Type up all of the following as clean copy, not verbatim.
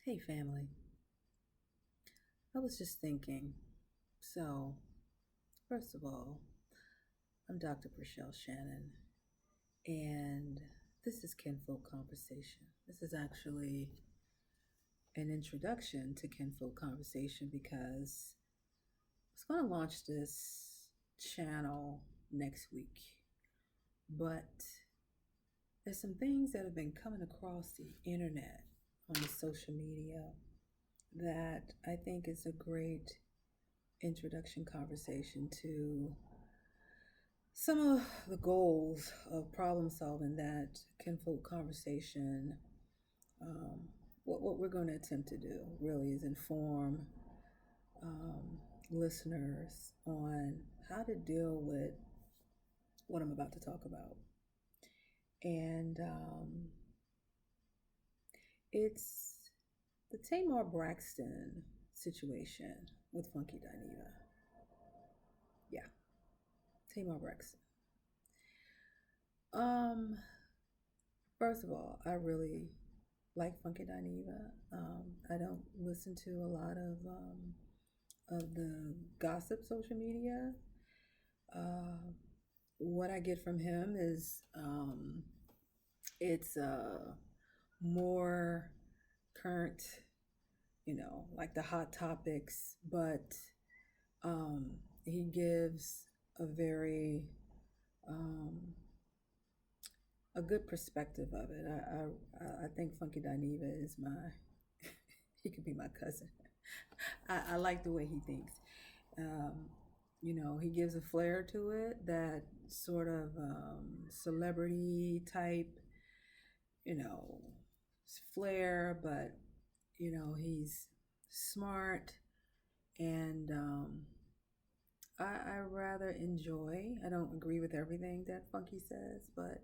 Hey, family. I was just thinking. So, first of all, I'm Dr. Rochelle Shannon, and this is Kinful Conversation. This is actually an introduction to Kinful Conversation because I was going to launch this channel next week, but there's some things that have been coming across the internet on the social media that I think is a great introduction conversation to some of the goals of problem solving that kinfolk conversation. Um, what we're going to attempt to do really is inform listeners on how to deal with what I'm about to talk about. And it's the Tamar Braxton situation with Funky Dineva. Yeah, Tamar Braxton. Um, First of all, I really like Funky Dineva. I don't listen to a lot of the gossip social media. Uh, what I get from him is it's more current, like the hot topics, but um, he gives a very um, a good perspective of it. I think Funky Dineva is my he could be my cousin. I like the way he thinks. Um, he gives a flair to it, that sort of celebrity type, you know, flair, but he's smart, and I rather enjoy. I don't agree with everything that Funky says, but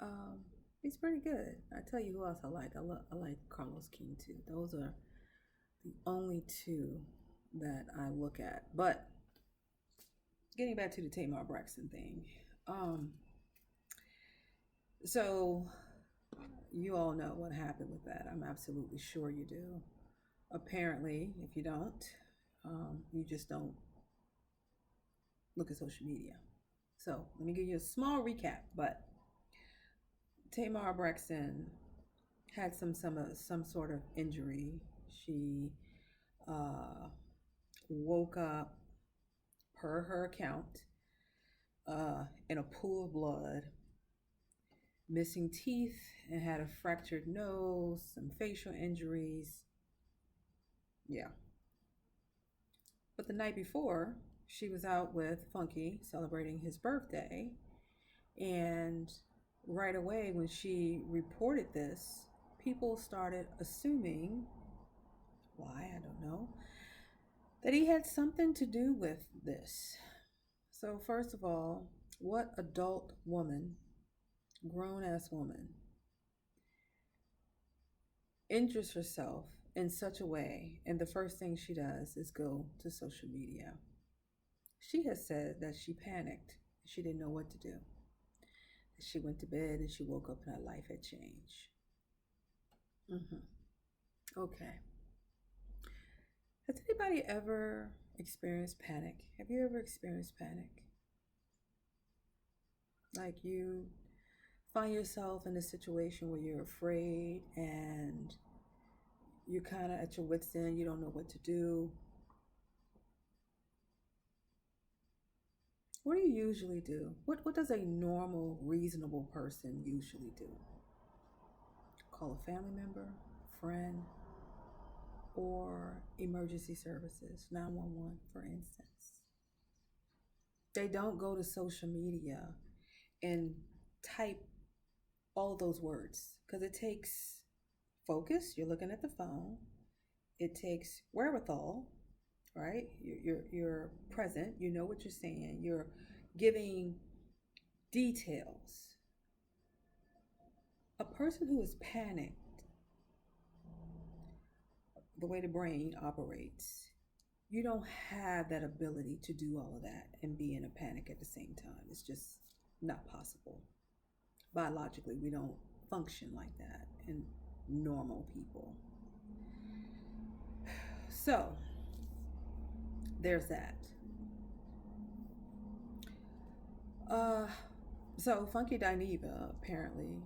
um, he's pretty good. I tell you who else I like. I like Carlos King too. Those are the only two that I look at. But getting back to the Tamar Braxton thing, um, so you all know what happened with that. I'm absolutely sure you do. Apparently, if you don't, you just don't look at social media. So let me give you a small recap. But Tamar Braxton had some sort of injury. She uh, woke up, per her account, in a pool of blood, missing teeth, and had a fractured nose, some facial injuries. Yeah. But the night before, she was out with Funky celebrating his birthday. And right away, when she reported this, people started assuming, why, I don't know, that he had something to do with this. So, first of all, what adult woman, grown ass woman, injures herself in such a way, and the first thing she does is go to social media? She has said that she panicked. She didn't know what to do. She went to bed and she woke up and her life had changed. Mm-hmm. Okay. Has anybody ever experienced panic? Have you ever experienced panic? Like you find yourself in a situation where you're afraid and you're kind of at your wits' end, you don't know what to do. What do you usually do? What does a normal, reasonable person usually do? Call a family member, friend, or emergency services, 911, for instance. They don't go to social media and type all those words because it takes focus. You're looking at the phone. It takes wherewithal, right? You're present. You know what you're saying. You're giving details. A person who is panicked, the way the brain operates, you don't have that ability to do all of that and be in a panic at the same time. It's just not possible. Biologically, we don't function like that in normal people. So there's that. Uh, so Funky Dineva apparently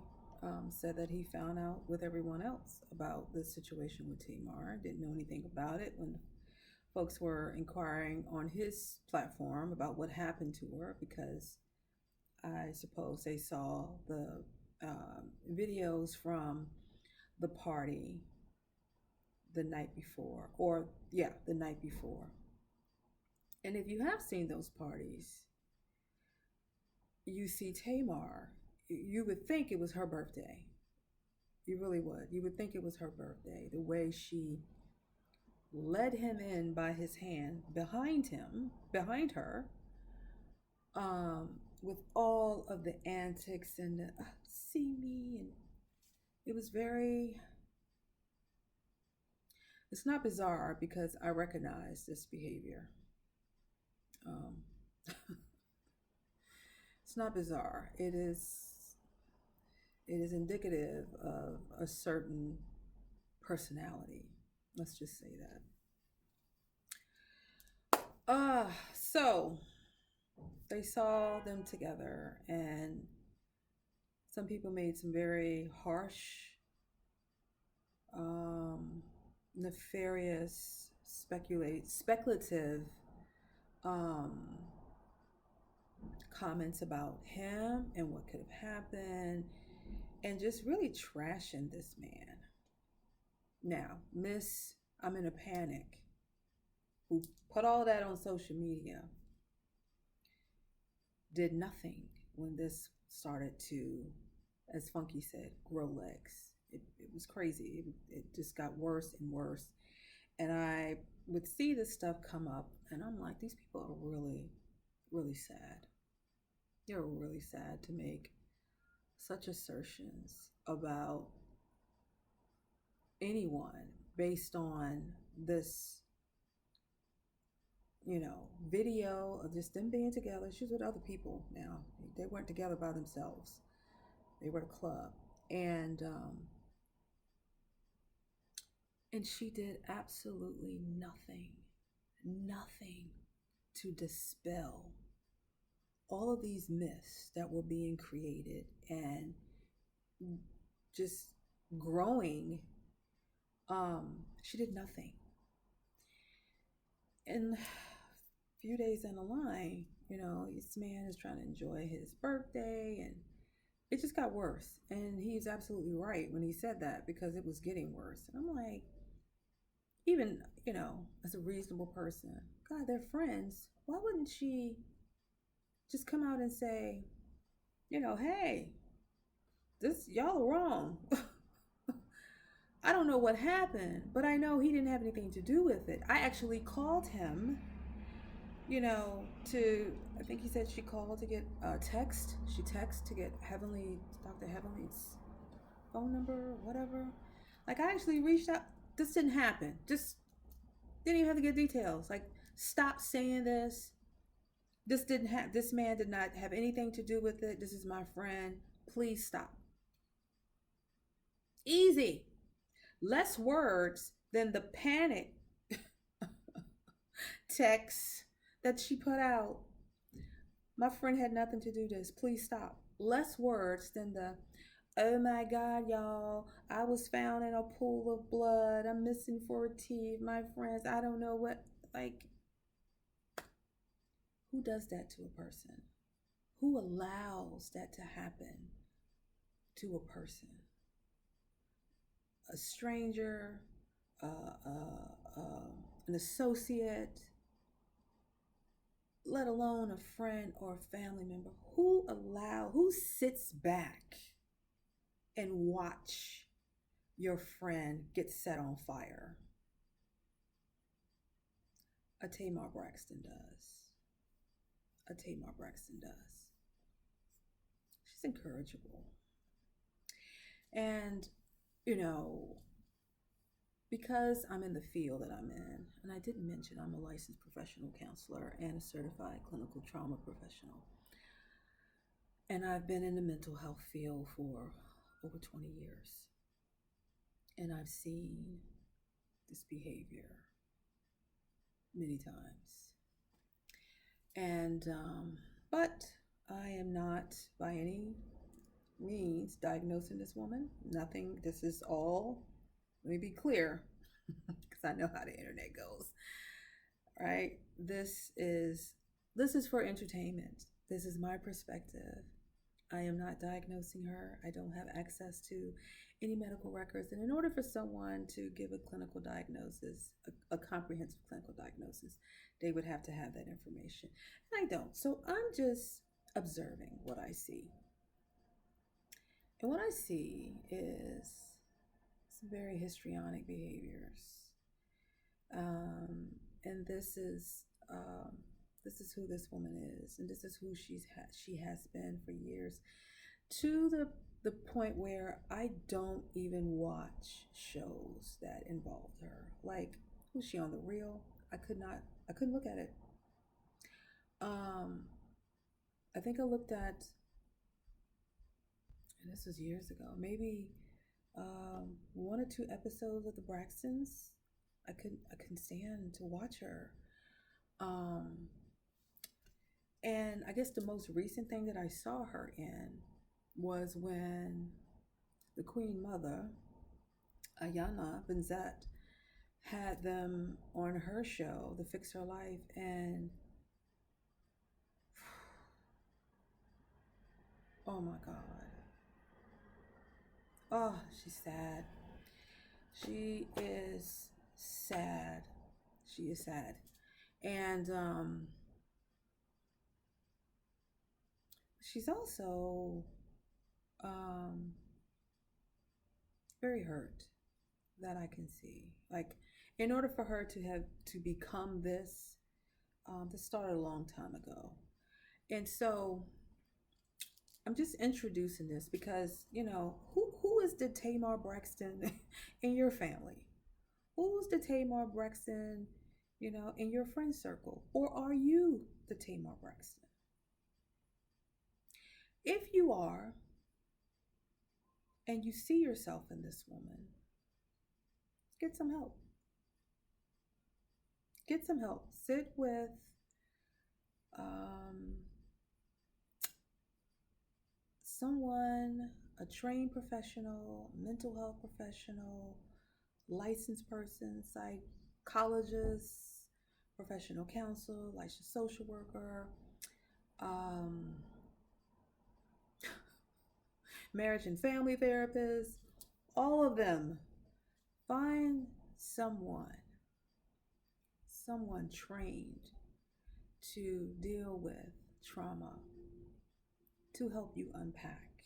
said that he found out with everyone else about the situation with Tamar. Didn't know anything about it when folks were inquiring on his platform about what happened to her, because I suppose they saw the videos from the party the night before, or yeah, the night before. And if you have seen those parties, you see Tamar, you would think it was her birthday. You really would. You would think it was her birthday. The way she led him in by his hand behind her, with all of the antics and the, see me, and it was very. It's not bizarre because I recognize this behavior. Um, it's not bizarre. It is. It is indicative of a certain personality. Let's just say that. So they saw them together, and some people made some very harsh, nefarious, speculative um, comments about him and what could have happened, and just really trashing this man. Now, Miss I'm in a Panic, who put all that on social media, did nothing when this started to, as Funky said, grow legs. It was crazy. It just got worse and worse. And I would see this stuff come up, and I'm like, these people are really, really sad. They're really sad to make such assertions about anyone based on this, video of just them being together. She's with other people now. They weren't together by themselves. They were at a club. And she did absolutely nothing to dispel all of these myths that were being created and just growing. She did nothing. And a few days in the line, this man is trying to enjoy his birthday, and it just got worse. And he's absolutely right when he said that, because it was getting worse. And I'm like, even, as a reasonable person, God, they're friends. Why wouldn't she just come out and say, hey, this, y'all are wrong. I don't know what happened, but I know he didn't have anything to do with it. I actually called him, I think he said she called to get a text. She texted to get Dr. Heavenly's phone number, whatever. Like, I actually reached out. This didn't happen. Just didn't even have to get details. Like, stop saying this. This man did not have anything to do with it. This is my friend. Please stop. Easy. Less words than the panic text that she put out. My friend had nothing to do with this. Please stop. Less words than the, oh my God, y'all, I was found in a pool of blood. I'm missing 4 teeth. My friends, I don't know what, like, who does that to a person? Who allows that to happen to a person? A stranger, an associate, let alone a friend or a family member. Who sits back and watch your friend get set on fire? A Tamar Braxton does. A Tamar Braxton does. She's incorrigible. And, because I'm in the field that I'm in, and I didn't mention I'm a licensed professional counselor and a certified clinical trauma professional. And I've been in the mental health field for over 20 years. And I've seen this behavior many times. And, but I am not by any means diagnosing this woman. Nothing. This is all, let me be clear, because I know how the internet goes, right? This is for entertainment. This is my perspective. I am not diagnosing her. I don't have access to any medical records. And in order for someone to give a clinical diagnosis, a comprehensive clinical diagnosis, they would have to have that information. And I don't. So I'm just observing what I see. And what I see is some very histrionic behaviors. Um, and this is who this woman is, and this is who she has been for years, to the point where I don't even watch shows that involved her. Like, was she on the real? I couldn't look at it. Um, I think I looked at, and this was years ago, maybe one or two episodes of the Braxtons. I couldn't stand to watch her. Um, and I guess the most recent thing that I saw her in was when the Queen Mother, Ayana Benzet, had them on her show, The Fix Her Life, and oh my God. Oh, she's sad. She is sad. She is sad. And she's also um, very hurt, that I can see. Like, in order for her to become this, this started a long time ago. And so I'm just introducing this because, who is the Tamar Braxton in your family? Who's the Tamar Braxton, in your friend circle? Or are you the Tamar Braxton? If you are, and you see yourself in this woman, get some help. Get some help. Sit with um, someone, a trained professional, mental health professional, licensed person, psychologist, professional counselor, licensed social worker, um, marriage and family therapist, all of them. Find someone trained to deal with trauma, to help you unpack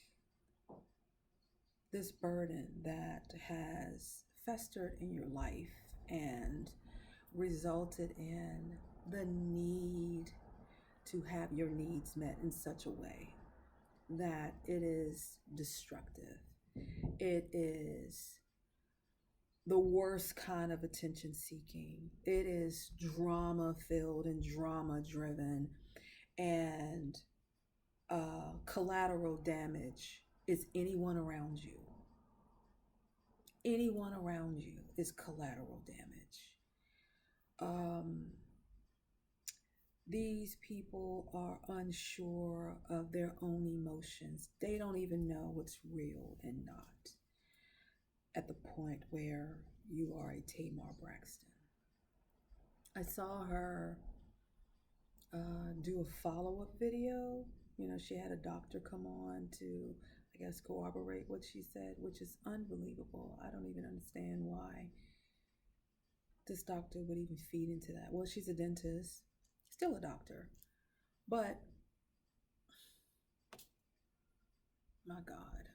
this burden that has festered in your life and resulted in the need to have your needs met in such a way that it is destructive. It is the worst kind of attention seeking. It is drama filled and drama driven, and collateral damage is anyone around you. Anyone around you is collateral damage. Um, these people are unsure of their own emotions. They don't even know what's real and not, at the point where you are a Tamar Braxton. I saw her do a follow-up video. She had a doctor come on to, I guess, corroborate what she said, which is unbelievable. I don't even understand why this doctor would even feed into that. Well, she's a dentist, still a doctor, but my God,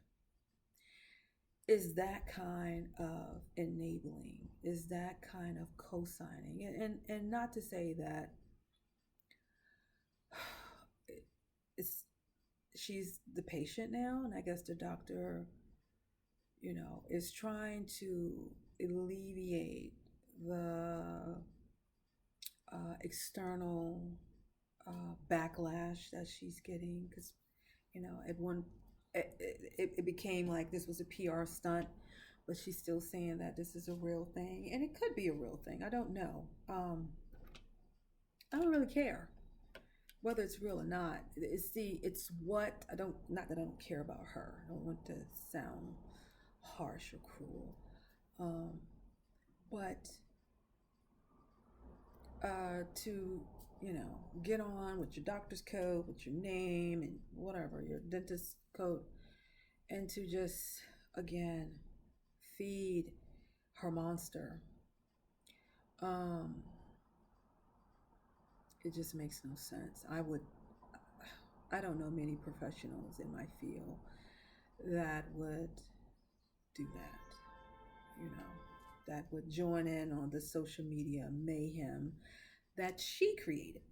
is that kind of enabling, is that kind of co-signing, and not to say that it's she's the patient now, and I guess the doctor, is trying to alleviate the external backlash that she's getting, because at one it became like this was a PR stunt, but she's still saying that this is a real thing, and it could be a real thing. I don't know. I don't really care whether it's real or not. It's what I don't, not that I don't care about her. I don't want to sound harsh or cruel. Um, but to, get on with your doctor's coat, with your name and whatever, your dentist coat, and to just, again, feed her monster. Um, it just makes no sense. I don't know many professionals in my field that would do that, that would join in on the social media mayhem that she created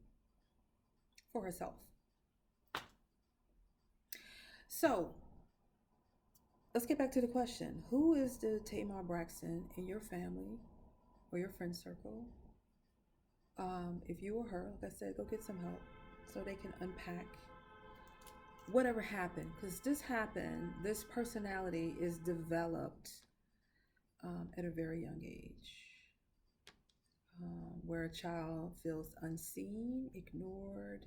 for herself. So let's get back to the question. Who is the Tamar Braxton in your family or your friend circle? If you or her, like I said, go get some help so they can unpack whatever happened. Because this happened, this personality is developed at a very young age, where a child feels unseen, ignored,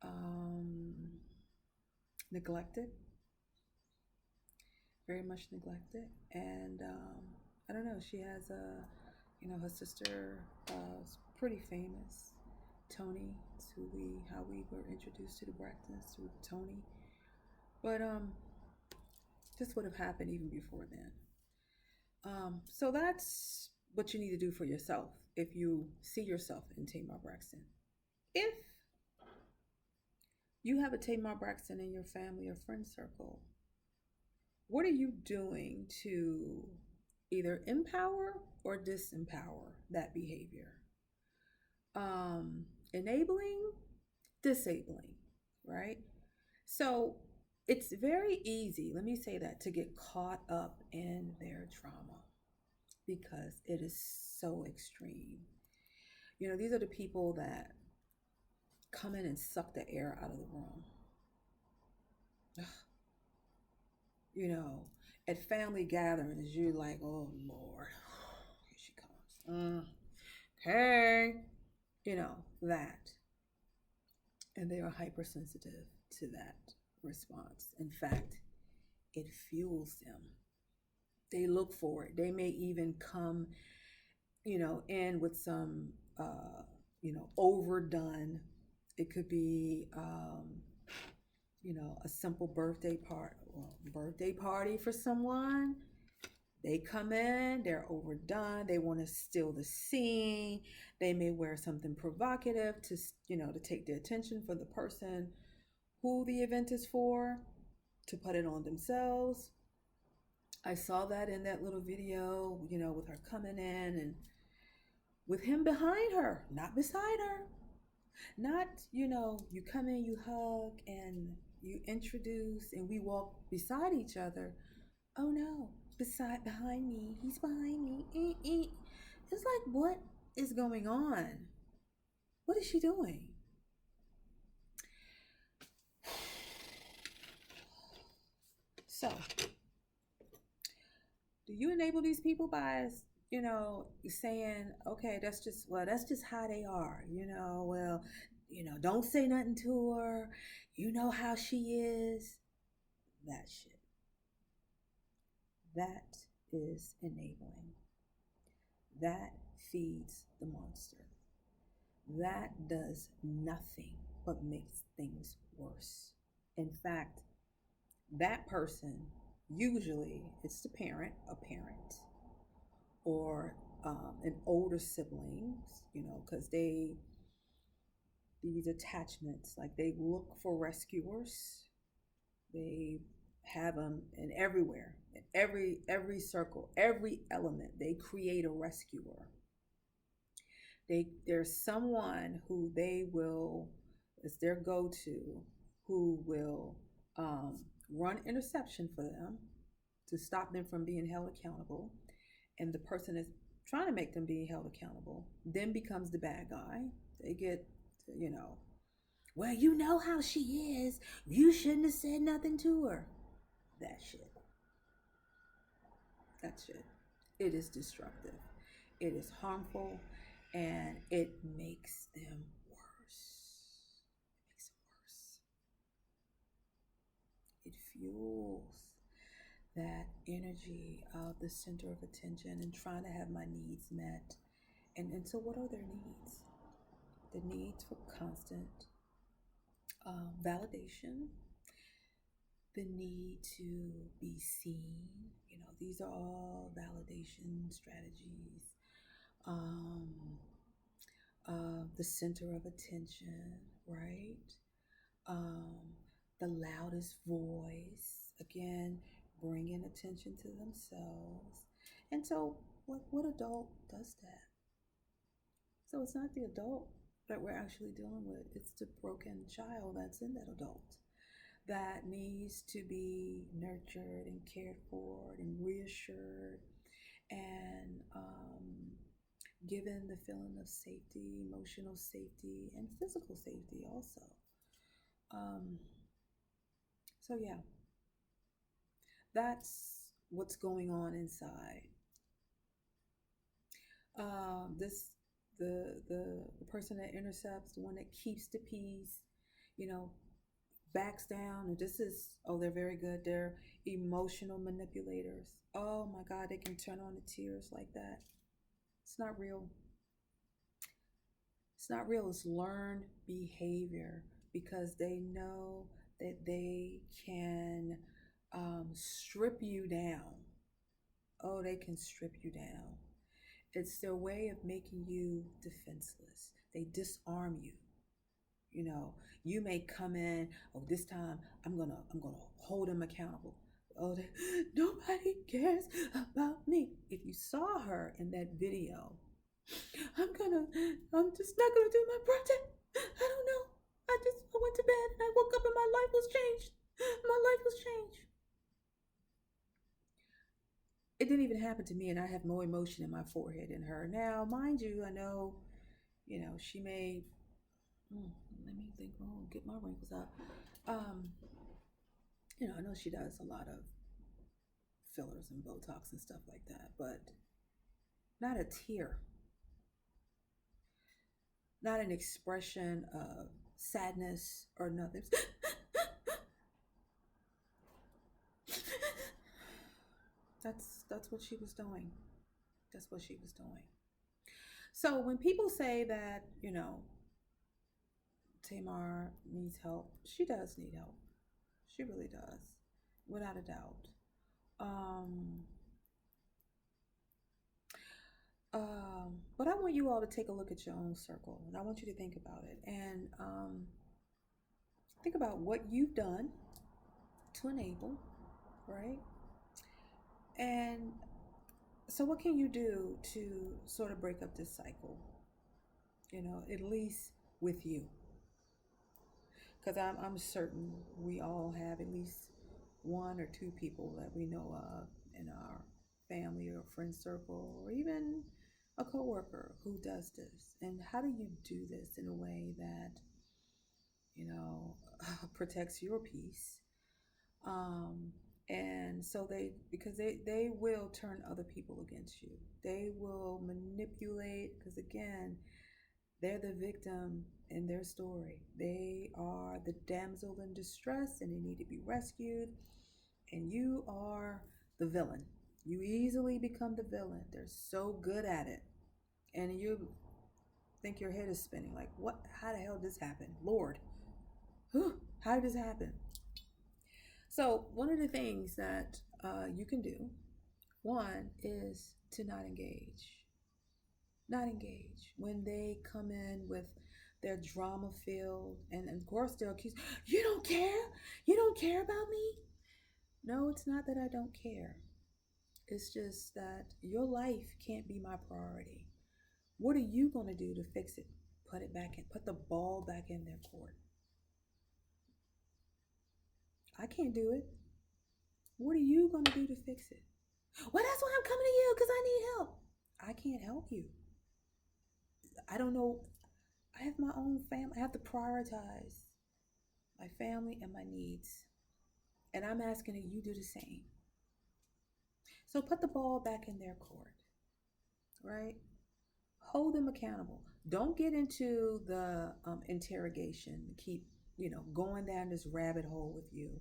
um, neglected, very much neglected. And I don't know, she has her sister is pretty famous. Tony, it's how we were introduced to the Braxtons, through Tony. But this would have happened even before then. So that's what you need to do for yourself if you see yourself in Tamar Braxton. If you have a Tamar Braxton in your family or friend circle, what are you doing to either empower or disempower that behavior? Enabling, disabling, right? So it's very easy, let me say that, to get caught up in their trauma because it is so extreme. These are the people that come in and suck the air out of the room. At family gatherings, you're like, oh Lord, here she comes. Okay. That. And they are hypersensitive to that response. In fact, it fuels them. They look for it. They may even come, in with some, overdone. It could be, a simple birthday party for someone. They come in, they're overdone. They want to steal the scene. They may wear something provocative to take the attention for the person who the event is for, to put it on themselves. I saw that in that little video, with her coming in and with him behind her, not beside her. Not, you come in, you hug, and you introduce, and we walk beside each other. Oh no, behind me, he's behind me. It's like, what is going on? What is she doing? So, do you enable these people by, saying, okay, that's just how they are, don't say nothing to her, how she is. That shit. That is enabling. That feeds the monster. That does nothing but makes things worse. In fact, that person, usually it's a parent, or an older siblings, because these attachments, like, they look for rescuers. They have them in everywhere, in every circle, every element. They create a rescuer. There's someone who they will, it's their go-to, who will run interception for them to stop them from being held accountable. And the person is trying to make them be held accountable then becomes the bad guy. They get, well, you know how she is. You shouldn't have said nothing to her. That shit. That shit. It is destructive. It is harmful, and it makes them fuels that energy of the center of attention and trying to have my needs met. And so, what are their needs? The needs for constant validation, the need to be seen. These are all validation strategies. Um, the center of attention, right? Um, the loudest voice, again, bringing attention to themselves. And so, what adult does that? So, it's not the adult that we're actually dealing with, it's the broken child that's in that adult that needs to be nurtured and cared for and reassured and given the feeling of safety, emotional safety, and physical safety also. Um, so yeah, that's what's going on inside. This the person that intercepts, the one that keeps the peace, you know, backs down. And this is, oh, they're very good. They're emotional manipulators. Oh my God, they can turn on the tears like that. It's not real. It's not real. It's learned behavior because they know that they can strip you down. Oh, they can strip you down. It's their way of making you defenseless. They disarm you. You may come in, oh, this time I'm gonna hold them accountable. Oh, nobody cares about me. If you saw her in that video, I'm just not gonna do my project. I don't know. I went to bed and I woke up and my life was changed. My life was changed. It didn't even happen to me, and I have more emotion in my forehead than her. Now, mind you, I know, she may. Let me think. Oh, get my wrinkles out. Um, I know she does a lot of fillers and Botox and stuff like that, but not a tear, not an expression of sadness or nothing. That's what she was doing. That's what she was doing. So when people say that, Tamar needs help, she does need help. She really does, without a doubt. Um, but I want you all to take a look at your own circle, and I want you to think about it and think about what you've done to enable, right? And so, what can you do to sort of break up this cycle? At least with you, because I'm certain we all have at least one or two people that we know of in our family or friend circle, or even a coworker who does this. And how do you do this in a way that protects your peace? And so because they will turn other people against you. They will manipulate, because again, they're the victim in their story. They are the damsel in distress and they need to be rescued. And you are the villain. You easily become the villain. They're so good at it. And you think your head is spinning. Like, what? How the hell did this happen? Lord, how did this happen? So one of the things that you can do, one, is to not engage. Not engage. When they come in with their drama filled, and of course they'll accuse, you don't care? You don't care about me? No, it's not that I don't care. It's just that your life can't be my priority. What are you going to do to fix it? Put it back in, put the ball back in their court. I can't do it. What are you going to do to fix it? Well, that's why I'm coming to you, because I need help. I can't help you. I don't know. I have my own family. I have to prioritize my family and my needs. And I'm asking that you do the same. So put the ball back in their court, right? Hold them accountable. Don't get into the interrogation. Keep, going down this rabbit hole with you,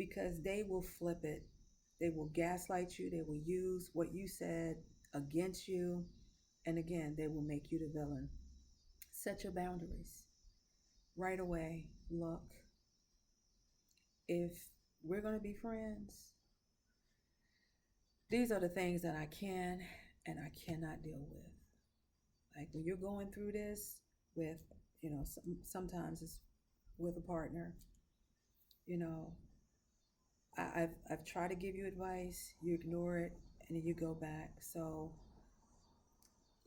because they will flip it. They will gaslight you. They will use what you said against you. And again, they will make you the villain. Set your boundaries right away. Look, if we're going to be friends, these are the things that I can and I cannot deal with. Like when you're going through this with, sometimes it's with a partner, you know, I've tried to give you advice, you ignore it, and then you go back. So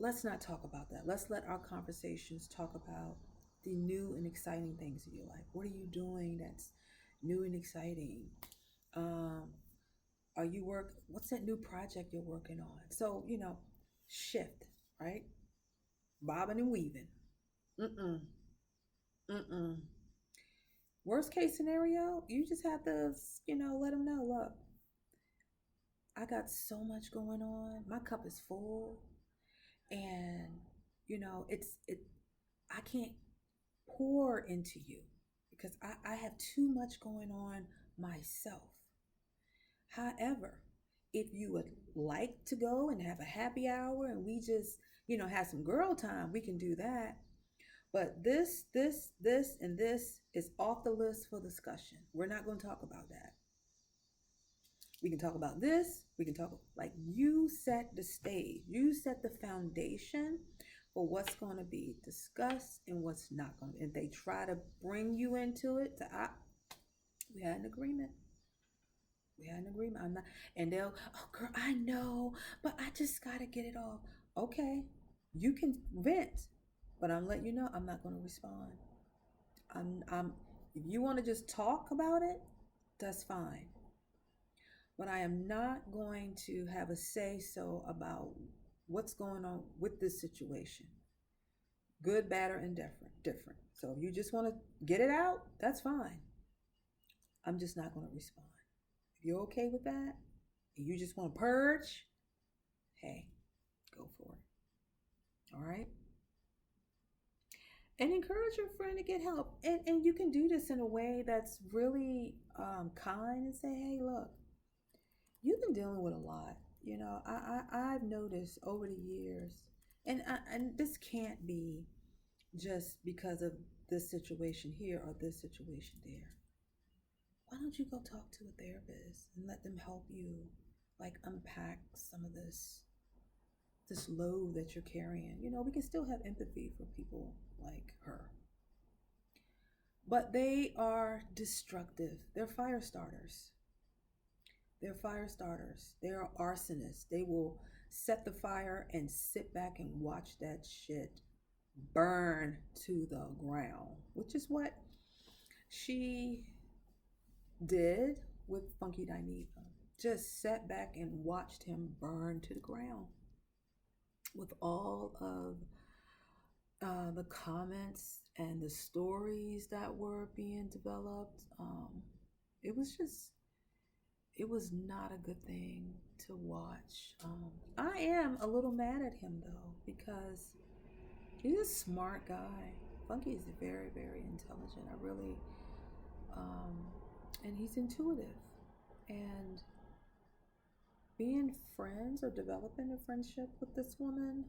let's not talk about that. Let's let our conversations talk about the new and exciting things in your life. What are you doing that's new and exciting? Um, what's that new project you're working on? So, shift, right? Bobbing and weaving. Mm-mm. Mm-mm. Worst case scenario, you just have to, let them know, look, I got so much going on. My cup is full. And, I can't pour into you because I have too much going on myself. However, if you would like to go and have a happy hour and we just, have some girl time, we can do that. But this, and this is off the list for discussion. We're not going to talk about that. We can talk about this. We can talk, like, you set the stage, you set the foundation for what's going to be discussed and what's not going to. If they try to bring you into it, we had an agreement. We had an agreement. I'm not, and they'll, oh girl, I know, but I just gotta get it off. Okay, you can vent, but I'm letting you know I'm not going to respond. I'm. If you want to just talk about it, that's fine. But I am not going to have a say so about what's going on with this situation. Good, bad, or indifferent. Different. So if you just want to get it out, that's fine. I'm just not going to respond. If you're okay with that, and you just want to purge, hey, go for it. All right? And encourage your friend to get help. And you can do this in a way that's really kind and say, hey, look, you've been dealing with a lot. I've noticed over the years, and this can't be just because of this situation here or this situation there. Why don't you go talk to a therapist and let them help you, like, unpack some of this load that you're carrying? We can still have empathy for people like her, but they are destructive. They're fire starters. They're fire starters. They're arsonists. They will set the fire and sit back and watch that shit burn to the ground, which is what she did with Funky Dineva. Just sat back and watched him burn to the ground with all of the comments and the stories that were being developed. It was just it was not a good thing to watch. I am a little mad at him though because he's a smart guy. Funky is very, very intelligent. I really, and he's intuitive. And being friends or developing a friendship with this woman,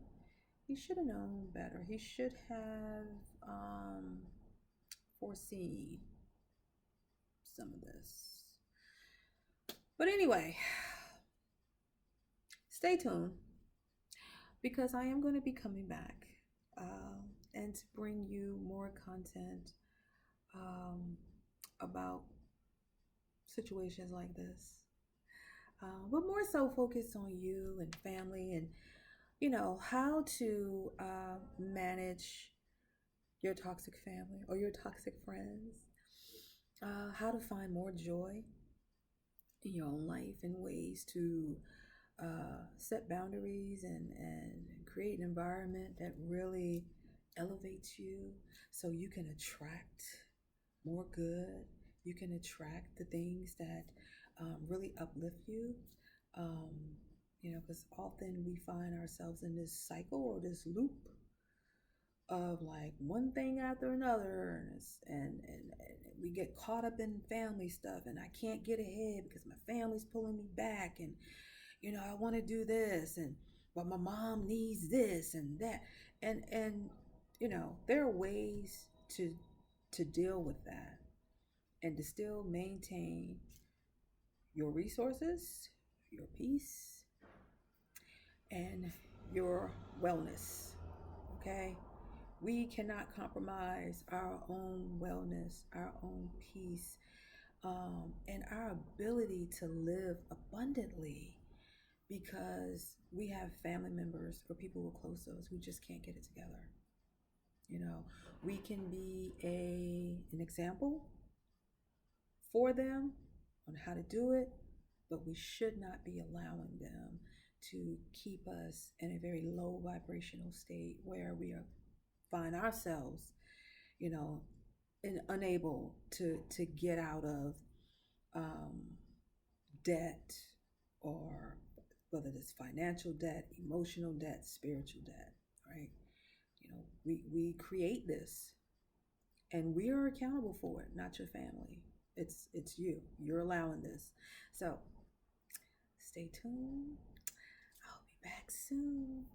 he should have known better. He should have foreseen some of this. But anyway, stay tuned because I am going to be coming back and to bring you more content about situations like this. But more so focused on you and family and, how to manage your toxic family or your toxic friends, how to find more joy in your own life and ways to set boundaries and create an environment that really elevates you so you can attract more good. You can attract the things that really uplift you. Because often we find ourselves in this cycle or this loop of like one thing after another, and we get caught up in family stuff, and I can't get ahead because my family's pulling me back, and I want to do this, and but my mom needs this and that, and there are ways to deal with that and to still maintain your resources, your peace, and your wellness. Okay? We cannot compromise our own wellness, our own peace, and our ability to live abundantly because we have family members or people who are close to us who just can't get it together. You know, we can be an example for them on how to do it, but we should not be allowing them to keep us in a very low vibrational state where we are find ourselves, you know, and unable to get out of um, debt, or whether it's financial debt, emotional debt, spiritual debt, right? We create this, and we are accountable for it, not your family. It's you. You're allowing this. So stay tuned. I'll be back soon.